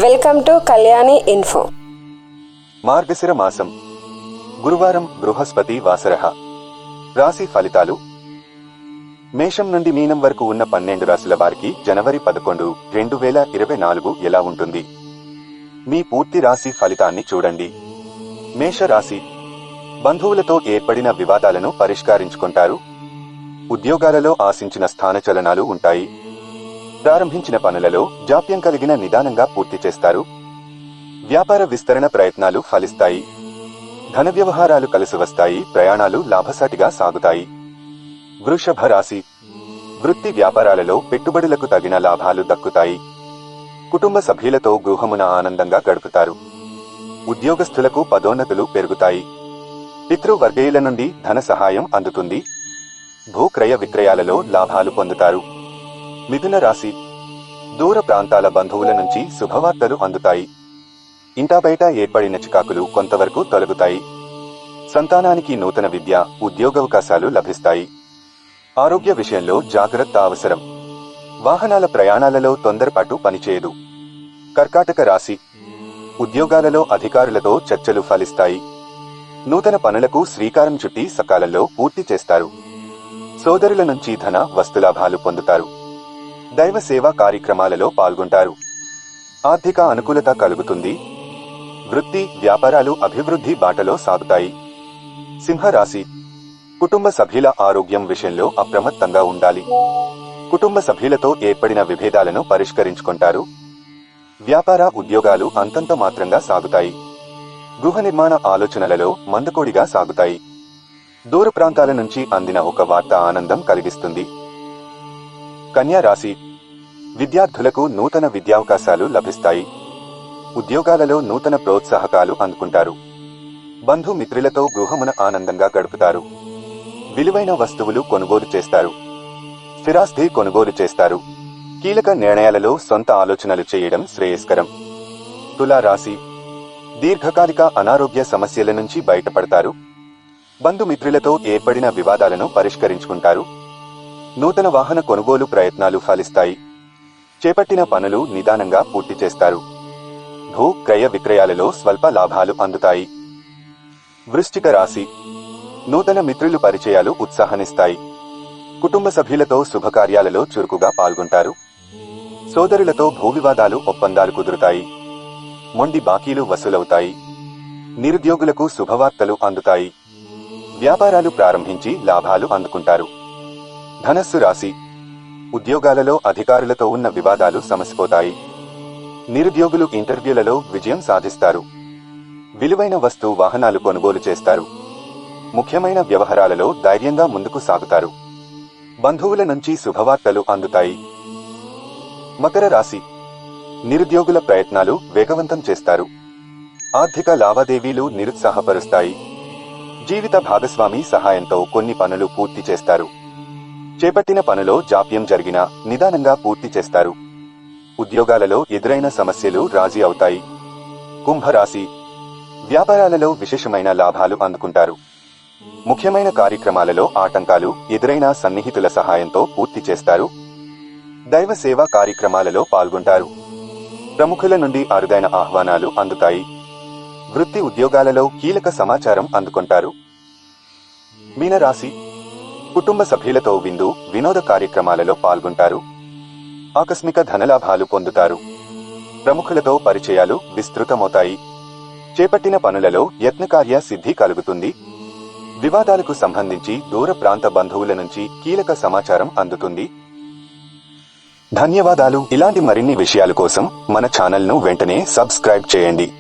Welcome to Kalyani info. మార్గశిర మాసం గురువారం బృహస్పతి వాసరః. రాశి ఫలితాలు. మేషం నుండి మీనం వరకు ఉన్న 12 రాశుల వారికి జనవరి 11, 2024 ఎలా ఉంటుంది? మీ పూర్తి రాశి ఫలితాన్ని చూడండి. మేష రాశి. బంధువులతో ఏర్పడిన వివాదాలను పరిష్కరించుకుంటారు. ఉద్యోగాలలో ఆశించిన స్థానచలనాలు ఉంటాయి. ప్రారంభించిన పనులలో జాప్యం కలిగిన నిదానంగా పూర్తి చేస్తారు. వ్యాపార విస్తరణ ప్రయత్నాలు ఫలిస్తాయి. ధన వ్యవహారాలు కలిసి వస్తాయి. ప్రయాణాలు లాభసాటిగా సాగుతాయి. వృషభ రాశి. వృత్తి వ్యాపారాలలో పెట్టుబడులకు తగిన లాభాలు దక్కుతాయి. కుటుంబ సభ్యులతో గృహమున ఆనందంగా గడుపుతారు. ఉద్యోగస్తులకు పదోన్నతులు పెరుగుతాయి. పితృవర్గీయుల నుండి ధన సహాయం అందుతుంది. భూక్రయ విక్రయాలలో లాభాలు పొందుతారు. మిథున రాశి. దూర ప్రాంతాల బంధువుల నుంచి శుభవార్తలు అందుతాయి. ఇంటా బయట ఏర్పడిన చికాకులు కొంతవరకు తొలగుతాయి. సంతానానికి నూతన విద్య, ఉద్యోగావకాశాలు లభిస్తాయి. ఆరోగ్య విషయంలో జాగ్రత్త అవసరం. వాహనాల ప్రయాణాలలో తొందరపాటు పనిచేయదు. కర్కాటక రాశి. ఉద్యోగాలలో అధికారులతో చర్చలు ఫలిస్తాయి. నూతన పనులకు శ్రీకారం చుట్టి సకాలంలో పూర్తి చేస్తారు. సోదరుల నుంచి ధన, వస్తులాభాలు పొందుతారు. దైవ సేవా కార్యక్రమాలలో పాల్గొంటారు. ఆర్థిక అనుకూలత కలుగుతుంది. వృత్తి వ్యాపారాలు అభివృద్ధి బాటలో సాగుతాయి. సింహరాశి. కుటుంబ సభ్యుల ఆరోగ్యం విషయంలో అప్రమత్తంగా ఉండాలి. కుటుంబ సభ్యులతో ఏర్పడిన విభేదాలను పరిష్కరించుకుంటారు. వ్యాపార ఉద్యోగాలు అంతంత మాత్రంగా సాగుతాయి. గృహ నిర్మాణ ఆలోచనలలో మందకోడిగా సాగుతాయి. దూర ప్రాంతాల నుంచి అందిన ఒక వార్త ఆనందం కలిగిస్తుంది. కన్యా రాశి. విద్యార్థులకు నూతన విద్యావకాశాలు లభిస్తాయి. ఉద్యోగాలలో నూతన ప్రోత్సాహకాలు అందుకుంటారు. బంధుమిత్రులతో గృహమున ఆనందంగా గడుపుతారు. విలువైన వస్తువులు కొనుగోలు చేస్తారు. స్థిరాస్తి కొనుగోలు చేస్తారు. కీలక నిర్ణయాలలో సొంత ఆలోచనలు చేయడం శ్రేయస్కరం. తులా రాశి. దీర్ఘకాలిక అనారోగ్య సమస్యల నుంచి బయటపడతారు. బంధుమిత్రులతో ఏర్పడిన వివాదాలను పరిష్కరించుకుంటారు. నూతన వాహన కొనుగోలు ప్రయత్నాలు ఫలిస్తాయి. చేపట్టిన పనులు నిదానంగా పూర్తి చేస్తారు. భూ క్రయ విక్రయాలలో స్వల్ప లాభాలు అందుతాయి. వృశ్చిక రాశి. నూతన మిత్రులు పరిచయాలు ఉత్సాహాన్నిస్తాయి. కుటుంబ సభ్యులతో శుభకార్యాలలో చురుకుగా పాల్గొంటారు. సోదరులతో భూ వివాదాలు ఒప్పందాలు కుదురుతాయి. మొండి బాకీలు వసూలవుతాయి. నిరుద్యోగులకు శుభవార్తలు అందుతాయి. వ్యాపారాలు ప్రారంభించి లాభాలు అందుకుంటారు. ధనస్సు రాశి. ఉద్యోగాలలో అధికారులతో ఉన్న వివాదాలు సమసిపోతాయి. నిరుద్యోగులు ఇంటర్వ్యూలలో విజయం సాధిస్తారు. విలువైన వాహనాలు కొనుగోలు చేస్తారు. ముఖ్యమైన వ్యవహారాలలో ధైర్యంగా ముందుకు సాగుతారు. బంధువుల నుంచి శుభవార్తలు అందుతాయి. మకర రాశి. నిరుద్యోగుల ప్రయత్నాలు వేగవంతం చేస్తారు. ఆర్థిక లావాదేవీలు నిరుత్సాహపరుస్తాయి. జీవిత భాగస్వామి సహాయంతో కొన్ని పనులు పూర్తి చేస్తారు. చేపట్టిన పనిలో జాప్యం జరిగినా నిదానంగా పూర్తి చేస్తారు. ఉద్యోగాలలో ఎదురైన సమస్యలు రాజీ అవుతాయి. కుంభరాశి. వ్యాపారాలలో విశేషమైన లాభాలు అందుకుంటారు. ముఖ్యమైన కార్యక్రమాలలో ఆటంకాలు ఎదురైన సన్నిహితుల సహాయంతో పూర్తి చేస్తారు. దైవ సేవా కార్యక్రమాలలో పాల్గొంటారు. ప్రముఖుల నుండి అరుదైన ఆహ్వానాలు అందుతాయి. వృత్తి ఉద్యోగాలలో కీలక సమాచారం అందుకుంటారు. మీనరాశి. కుటుంబ సభ్యులతో విందు, వినోద కార్యక్రమాలలో పాల్గొంటారు. ఆకస్మిక ధనలాభాలు పొందుతారు. ప్రముఖులతో పరిచయాలు విస్తృతమవుతాయి. చేపట్టిన పనులలో యత్నకార్య సిద్ధి కలుగుతుంది. వివాదాలకు సంబంధించి దూర ప్రాంత బంధువుల నుంచి కీలక సమాచారం అందుతుంది. ధన్యవాదాలు. ఇలాంటి మరిన్ని విషయాల కోసం మన ఛానల్ను వెంటనే సబ్స్క్రైబ్ చేయండి.